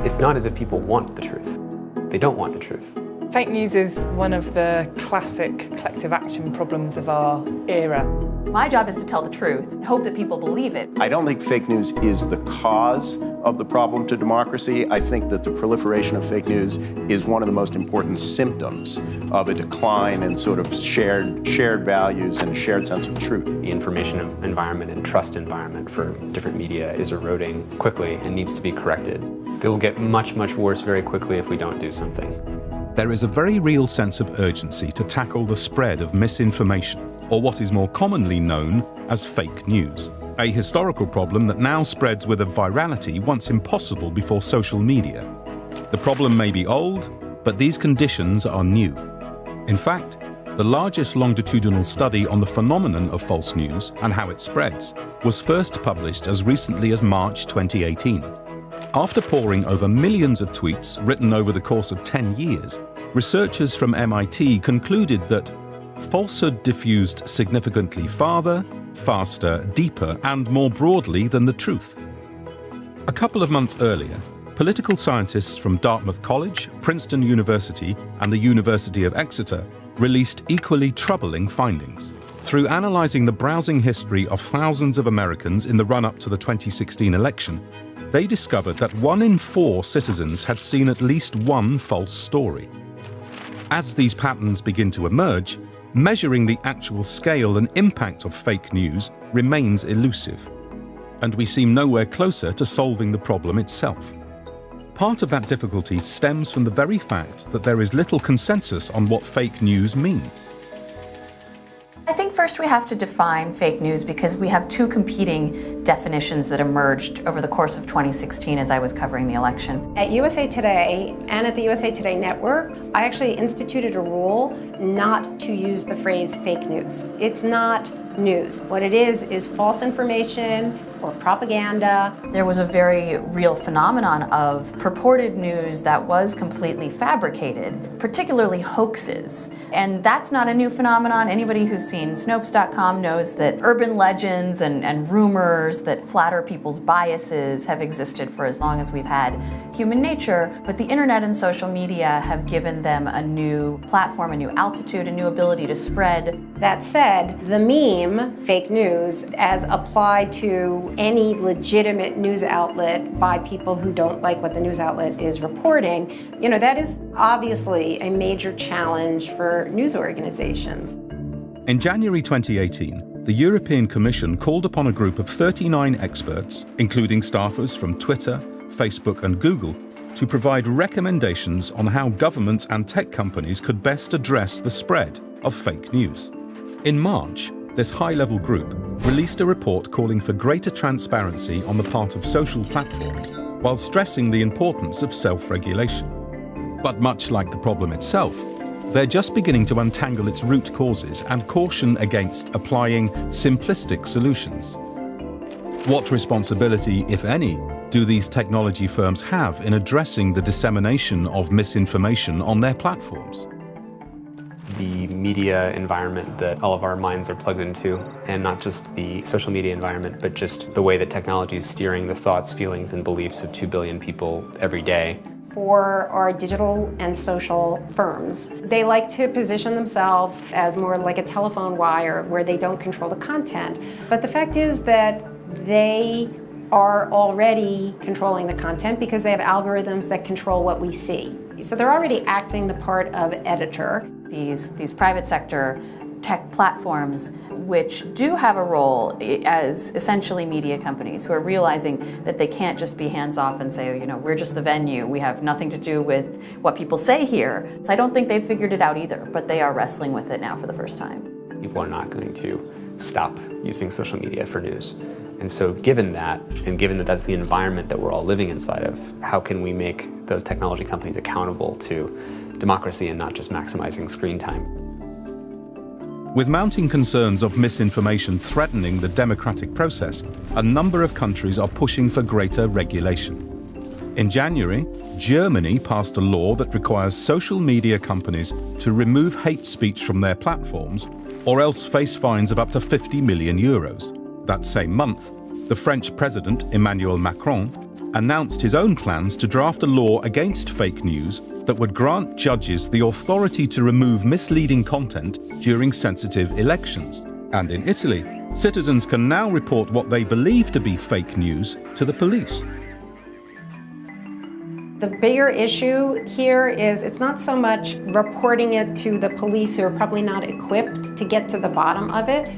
It's not as if people want the truth. They don't want the truth. Fake news is one of the classic collective action problems of our era. My job is to tell the truth and hope that people believe it. I don't think fake news is the cause of the problem to democracy. I think that the proliferation of fake news is one of the most important symptoms of a decline in sort of shared values and a shared sense of truth. The information environment and trust environment for different media is eroding quickly and needs to be corrected. It will get much, much worse very quickly if we don't do something. There is a very real sense of urgency to tackle the spread of misinformation, or what is more commonly known as fake news. A historical problem that now spreads with a virality once impossible before social media. The problem may be old, but these conditions are new. In fact, the largest longitudinal study on the phenomenon of false news and how it spreads was first published as recently as March 2018. After poring over millions of tweets written over the course of 10 years, researchers from MIT concluded that falsehood diffused significantly farther, faster, deeper, and more broadly than the truth. A couple of months earlier, political scientists from Dartmouth College, Princeton University, and the University of Exeter released equally troubling findings. Through analyzing the browsing history of thousands of Americans in the run-up to the 2016 election, they discovered that 1 in 4 citizens had seen at least one false story. As these patterns begin to emerge, measuring the actual scale and impact of fake news remains elusive, and we seem nowhere closer to solving the problem itself. Part of that difficulty stems from the very fact that there is little consensus on what fake news means. I think first we have to define fake news because we have two competing definitions that emerged over the course of 2016 as I was covering the election. At USA Today and at the USA Today Network, I actually instituted a rule not to use the phrase fake news. It's not news. What it is false information or propaganda. There was a very real phenomenon of purported news that was completely fabricated, particularly hoaxes. And that's not a new phenomenon. Anybody who's seen Snopes.com knows that urban legends and rumors that flatter people's biases have existed for as long as we've had human nature. But the internet and social media have given them a new platform, a new altitude, a new ability to spread. That said, the meme, fake news, as applied to any legitimate news outlet by people who don't like what the news outlet is reporting, that is obviously a major challenge for news organizations. In January 2018, the European Commission called upon a group of 39 experts, including staffers from Twitter, Facebook, and Google, to provide recommendations on how governments and tech companies could best address the spread of fake news. In March, this high-level group released a report calling for greater transparency on the part of social platforms, while stressing the importance of self-regulation. But much like the problem itself, they're just beginning to untangle its root causes and caution against applying simplistic solutions. What responsibility, if any, do these technology firms have in addressing the dissemination of misinformation on their platforms? The media environment that all of our minds are plugged into, and not just the social media environment, but just the way that technology is steering the thoughts, feelings, and beliefs of 2 billion people every day. For our digital and social firms, they like to position themselves as more like a telephone wire where they don't control the content. But the fact is that they are already controlling the content because they have algorithms that control what we see. So they're already acting the part of editor. These private sector tech platforms, which do have a role as essentially media companies who are realizing that they can't just be hands-off and say, we're just the venue, we have nothing to do with what people say here. So I don't think they've figured it out either, but they are wrestling with it now for the first time. People are not going to stop using social media for news. And so given that, and given that that's the environment that we're all living inside of, how can we make those technology companies accountable to democracy and not just maximizing screen time? With mounting concerns of misinformation threatening the democratic process, a number of countries are pushing for greater regulation. In January, Germany passed a law that requires social media companies to remove hate speech from their platforms or else face fines of up to 50 million euros. That same month, the French President Emmanuel Macron announced his own plans to draft a law against fake news that would grant judges the authority to remove misleading content during sensitive elections. And in Italy, citizens can now report what they believe to be fake news to the police. The bigger issue here is it's not so much reporting it to the police, who are probably not equipped to get to the bottom of it.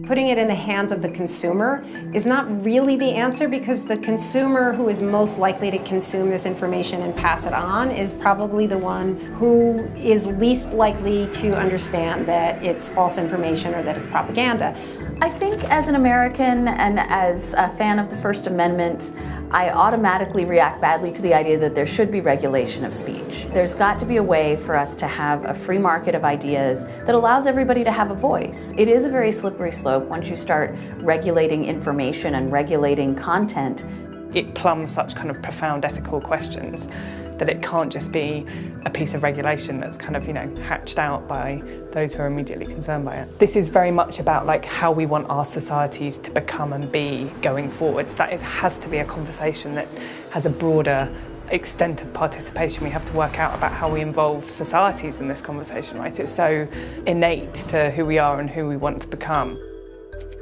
Putting it in the hands of the consumer is not really the answer, because the consumer who is most likely to consume this information and pass it on is probably the one who is least likely to understand that it's false information or that it's propaganda. I think as an American and as a fan of the First Amendment, I automatically react badly to the idea that there should be regulation of speech. There's got to be a way for us to have a free market of ideas that allows everybody to have a voice. It is a very slippery slope once you start regulating information and regulating content. It plumbs such kind of profound ethical questions that it can't just be a piece of regulation that's kind of, hatched out by those who are immediately concerned by it. This is very much about like how we want our societies to become and be going forwards. That has to be a conversation that has a broader extent of participation. We have to work out about how we involve societies in this conversation, right? It's so innate to who we are and who we want to become.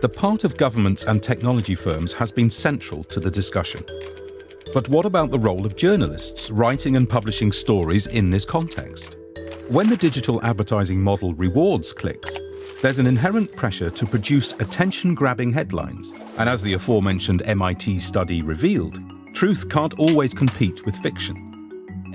The part of governments and technology firms has been central to the discussion. But what about the role of journalists writing and publishing stories in this context? When the digital advertising model rewards clicks, there's an inherent pressure to produce attention-grabbing headlines. And as the aforementioned MIT study revealed, truth can't always compete with fiction.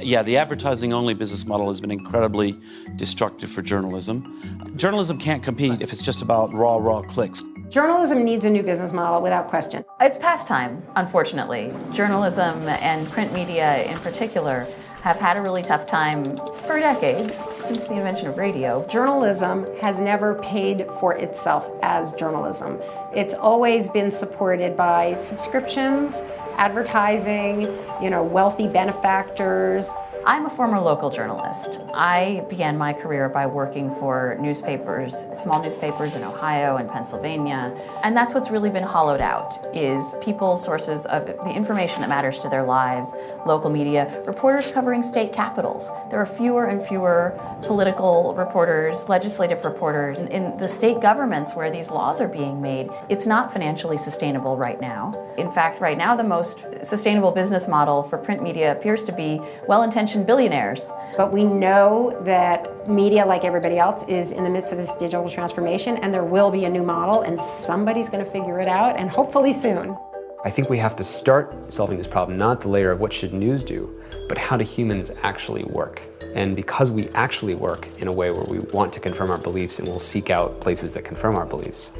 Yeah, the advertising-only business model has been incredibly destructive for journalism. Journalism can't compete if it's just about raw clicks. Journalism needs a new business model without question. It's past time, unfortunately. Journalism and print media in particular have had a really tough time for decades, since the invention of radio. Journalism has never paid for itself as journalism. It's always been supported by subscriptions, advertising, wealthy benefactors. I'm a former local journalist. I began my career by working for newspapers, small newspapers in Ohio and Pennsylvania. And that's what's really been hollowed out, is people's sources of the information that matters to their lives, local media, reporters covering state capitals. There are fewer and fewer political reporters, legislative reporters. In the state governments where these laws are being made, it's not financially sustainable right now. In fact, right now, the most sustainable business model for print media appears to be well-intentioned billionaires. But we know that media, like everybody else, is in the midst of this digital transformation, and there will be a new model, and somebody's going to figure it out, and hopefully soon. I think we have to start solving this problem, not the layer of what should news do, but how do humans actually work? And because we actually work in a way where we want to confirm our beliefs and we'll seek out places that confirm our beliefs,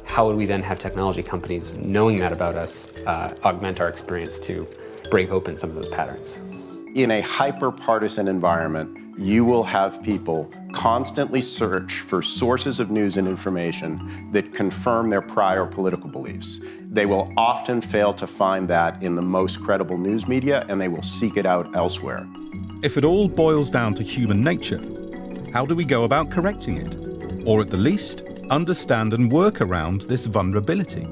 how would we then have technology companies, knowing that about us, augment our experience to break open some of those patterns? In a hyper-partisan environment, you will have people constantly search for sources of news and information that confirm their prior political beliefs. They will often fail to find that in the most credible news media, and they will seek it out elsewhere. If it all boils down to human nature, how do we go about correcting it? Or at the least, understand and work around this vulnerability?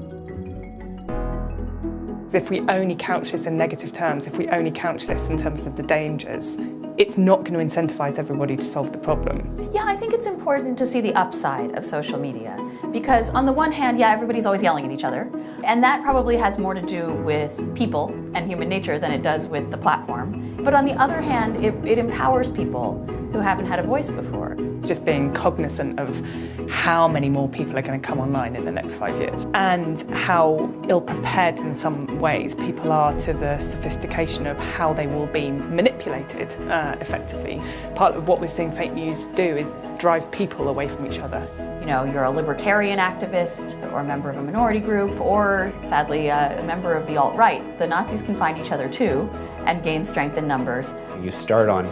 If we only couch this in negative terms, if we only couch this in terms of the dangers, it's not going to incentivize everybody to solve the problem. Yeah, I think it's important to see the upside of social media, because on the one hand, everybody's always yelling at each other, and that probably has more to do with people and human nature than it does with the platform. But on the other hand, it empowers people who haven't had a voice before. Just being cognizant of how many more people are going to come online in the next 5 years, and how ill-prepared in some ways people are to the sophistication of how they will be manipulated effectively. Part of what we're seeing fake news do is drive people away from each other. You're a libertarian activist or a member of a minority group, or sadly a member of the alt-right. The Nazis can find each other too and gain strength in numbers. You start on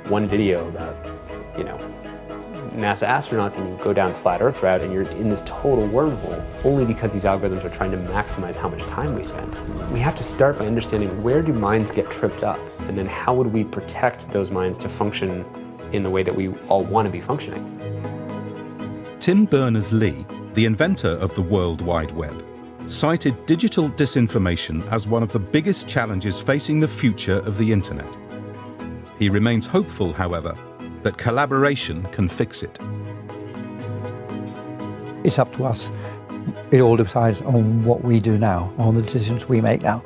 one video about, NASA astronauts, and you go down flat Earth route, and you're in this total wormhole only because these algorithms are trying to maximize how much time we spend. We have to start by understanding, where do minds get tripped up, and then how would we protect those minds to function in the way that we all want to be functioning? Tim Berners-Lee, the inventor of the World Wide Web, cited digital disinformation as one of the biggest challenges facing the future of the internet. He remains hopeful, however, that collaboration can fix it. It's up to us. It all decides on what we do now, on the decisions we make now.